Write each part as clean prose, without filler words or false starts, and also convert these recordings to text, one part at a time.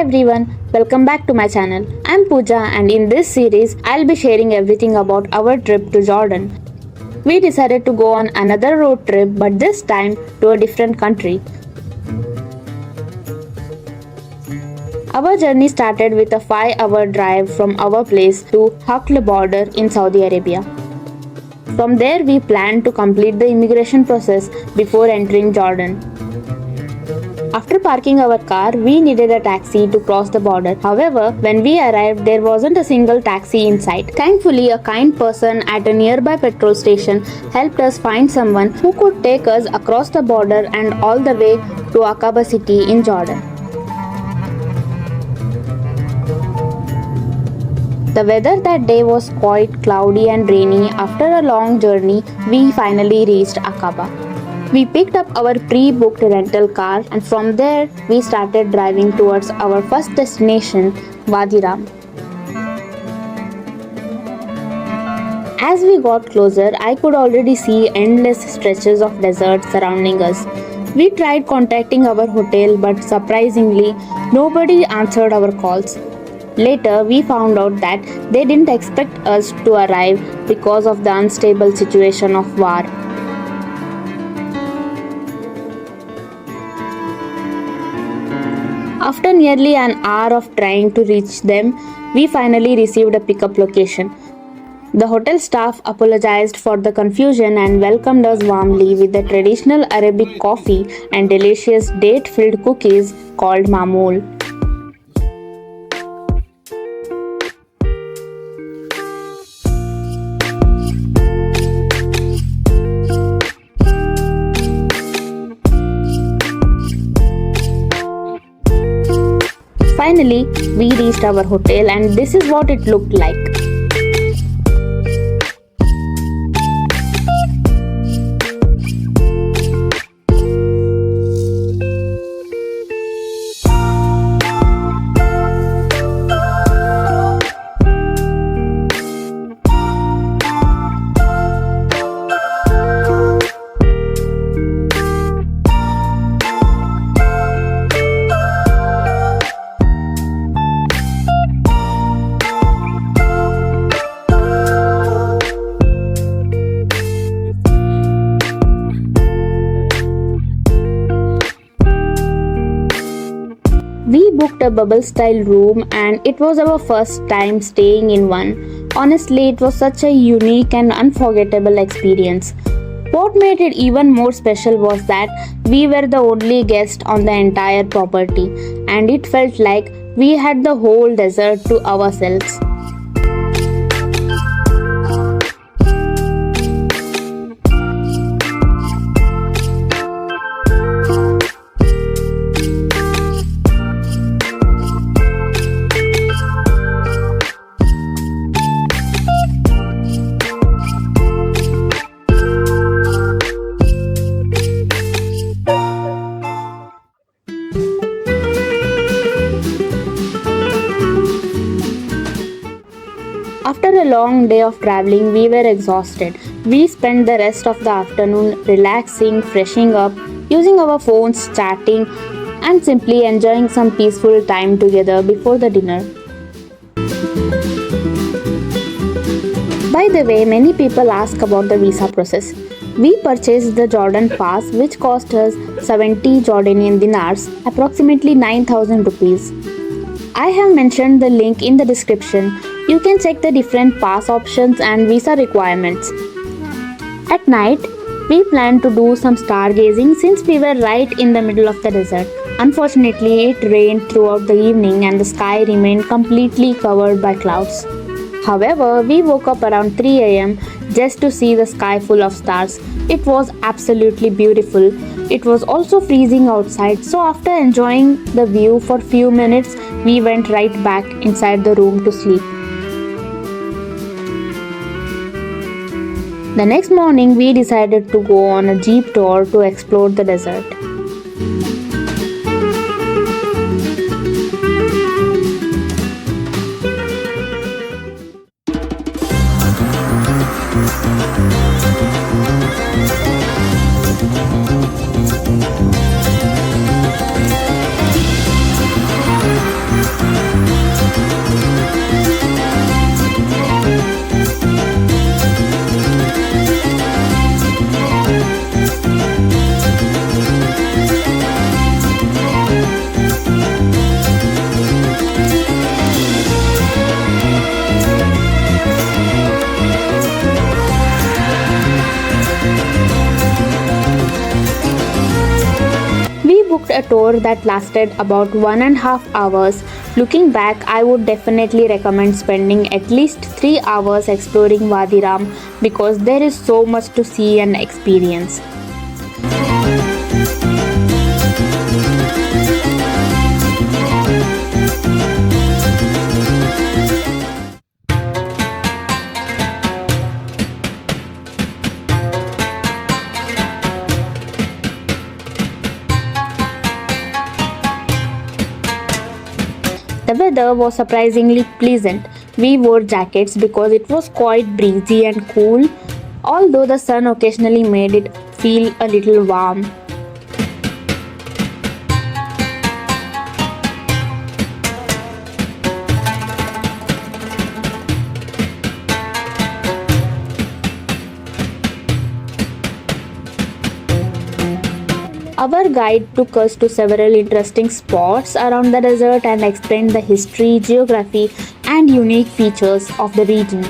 everyone, welcome back to my channel. I'm Pooja and in this series I'll be sharing everything about our trip to Jordan. We decided to go on another road trip but this time to a different country. Our journey started with a 5-hour drive from our place to Hakl border in Saudi Arabia. From there we planned to complete the immigration process before entering Jordan. After parking our car, we needed a taxi to cross the border. However, when we arrived, there wasn't a single taxi in sight. Thankfully, a kind person at a nearby petrol station helped us find someone who could take us across the border and all the way to Aqaba city in Jordan. The weather that day was quite cloudy and rainy. After a long journey, we finally reached Aqaba. We picked up our pre-booked rental car and from there we started driving towards our first destination, Wadi Rum. As we got closer, I could already see endless stretches of desert surrounding us. We tried contacting our hotel but surprisingly, nobody answered our calls. Later, we found out that they didn't expect us to arrive because of the unstable situation of war. After nearly an hour of trying to reach them, we finally received a pickup location. The hotel staff apologized for the confusion and welcomed us warmly with the traditional Arabic coffee and delicious date-filled cookies called mamoul. Finally, we reached our hotel and this is what it looked like. We booked a bubble-style room and it was our first time staying in one. Honestly, it was such a unique and unforgettable experience. What made it even more special was that we were the only guest on the entire property and it felt like we had the whole desert to ourselves. After a long day of traveling, we were exhausted. We spent the rest of the afternoon relaxing, freshening up, using our phones, chatting, and simply enjoying some peaceful time together before the dinner. By the way, many people ask about the visa process. We purchased the Jordan pass which cost us 70 Jordanian dinars, approximately 9,000 rupees. I have mentioned the link in the description. You can check the different pass options and visa requirements. At night, we planned to do some stargazing since we were right in the middle of the desert. Unfortunately, it rained throughout the evening and the sky remained completely covered by clouds. However, we woke up around 3 a.m. just to see the sky full of stars. It was absolutely beautiful. It was also freezing outside, so after enjoying the view for few minutes, we went right back inside the room to sleep. The next morning, we decided to go on a jeep tour to explore the desert. a tour that lasted about 1.5 hours. Looking back, I would definitely recommend spending at least 3 hours exploring Wadi Rum because there is so much to see and experience. The weather was surprisingly pleasant. We wore jackets because it was quite breezy and cool, although the sun occasionally made it feel a little warm. Our guide took us to several interesting spots around the desert and explained the history, geography, and unique features of the region.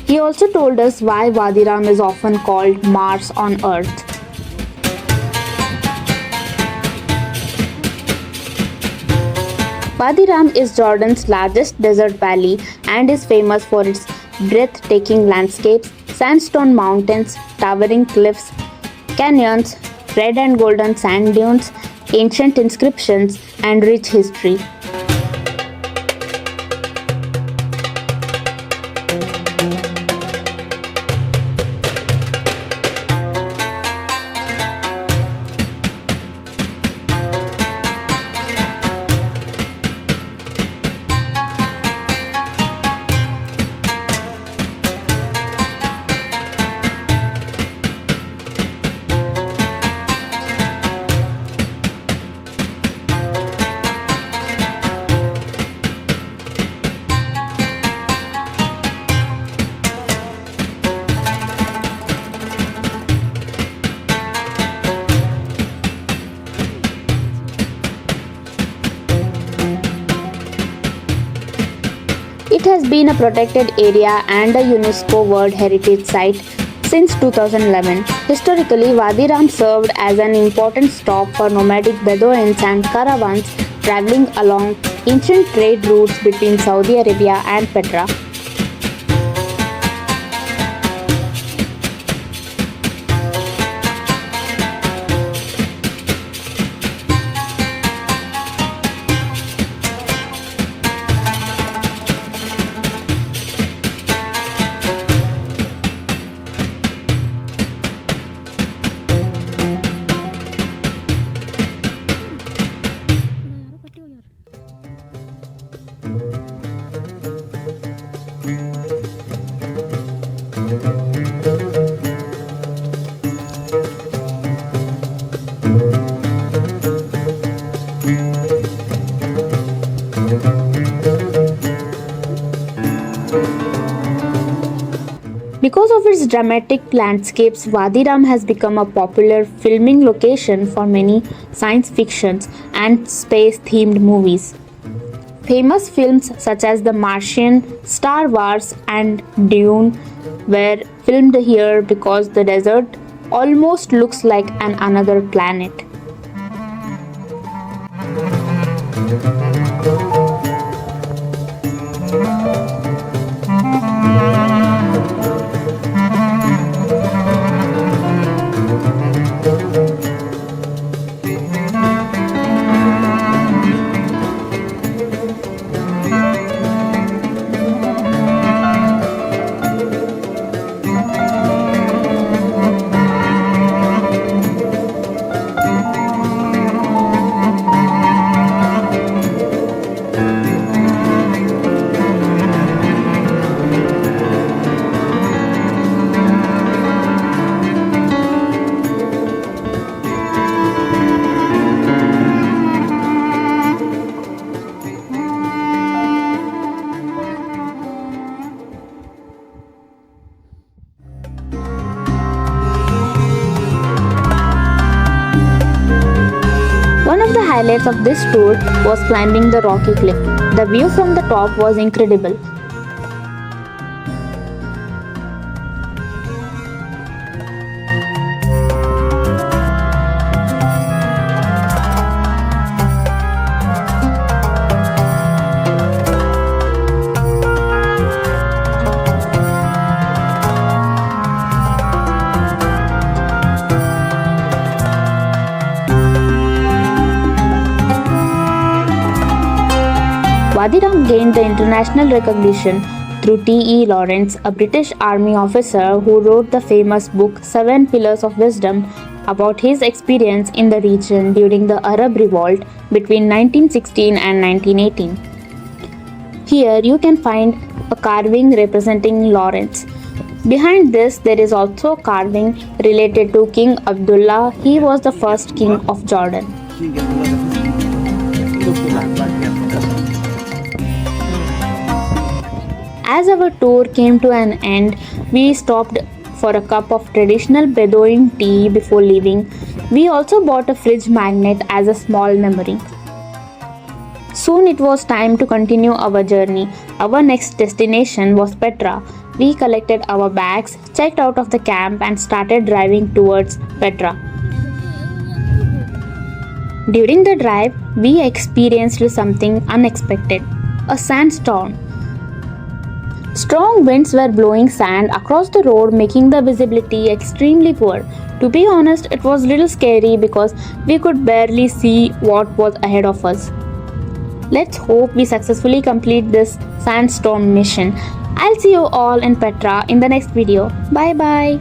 He also told us why Wadi Rum is often called Mars on Earth. Wadi Rum is Jordan's largest desert valley and is famous for its breathtaking landscapes, sandstone mountains, towering cliffs, canyons, red and golden sand dunes, ancient inscriptions, and rich history. It has been a protected area and a UNESCO World Heritage Site since 2011. Historically, Wadi Rum served as an important stop for nomadic Bedouins and caravans traveling along ancient trade routes between Saudi Arabia and Petra. Because of its dramatic landscapes, Wadi Rum has become a popular filming location for many science fictions and space-themed movies. Famous films such as The Martian, Star Wars, and Dune were filmed here because the desert almost looks like another planet. One of the highlights of this tour was climbing the rocky cliff. The view from the top was incredible. Wadi Rum gained the international recognition through T.E. Lawrence, a British Army officer who wrote the famous book Seven Pillars of Wisdom about his experience in the region during the Arab Revolt between 1916 and 1918. Here you can find a carving representing Lawrence. Behind this, there is also a carving related to King Abdullah. He was the first king of Jordan. As our tour came to an end, we stopped for a cup of traditional Bedouin tea before leaving. We also bought a fridge magnet as a small memory. Soon it was time to continue our journey. Our next destination was Petra. We collected our bags, checked out of the camp, and started driving towards Petra. During the drive, we experienced something unexpected: a sandstorm. Strong winds were blowing sand across the road, making the visibility extremely poor. To be honest, it was a little scary because we could barely see what was ahead of us. Let's hope we successfully complete this sandstorm mission. I'll see you all in Petra in the next video. Bye bye.